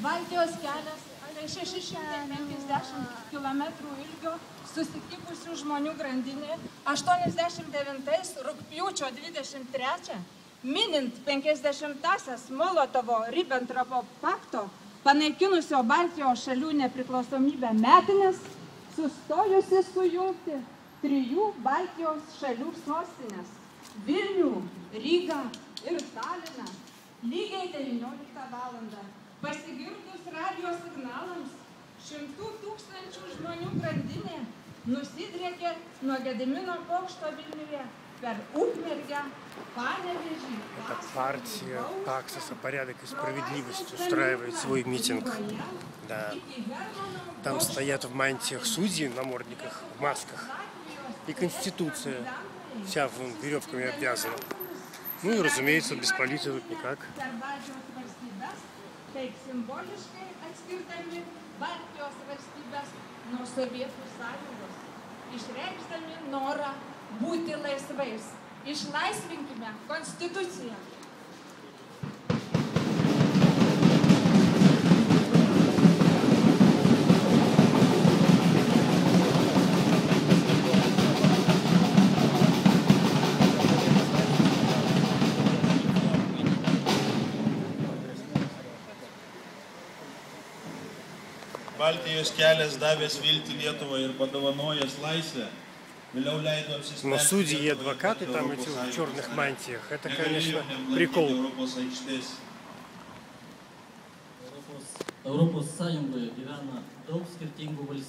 Baltijos kelias 650 km ilgio susikibusių žmonių grandinė 89 rugpjūčio 23, minint 50-asias Molotovo-Ribbentropo pakto panaikinusio Baltijos šalių nepriklausomybę metinės, sustojusi sujungti 3 Baltijos šalių sostinės – Vilnių, Rygą ir Taliną lygiai 19 valandą. Pasigirdus radijo signalams, 100 000 žmonių grandinė nusidriekė nuo Gedimino bokšto Vilniuje per Ukmergę, Panevėžį. Эта партия Паксаса «Порядок и справедливость» устраивает свой митинг. Да. Там стоят в мантиях судьи, в намордниках, в масках. И Конституция вся веревками обвязана. Ну и, разумеется, без полиции тут никак. Taip simboliškai atskirdami Baltijos valstybės nuo Sovietų sąjungos, išreikšdami norą būti laisvais. Išlaisvinkime Konstituciją. Baltijos kelias davęs viltį Lietuvai ir padovanojęs laisvę, vėliau leido apsispręsti. Но судьи и адвокаты там эти в черных мантиях, это, конечно, прикол. Europos Sąjungoje gyvena daug skirtingų valstybių.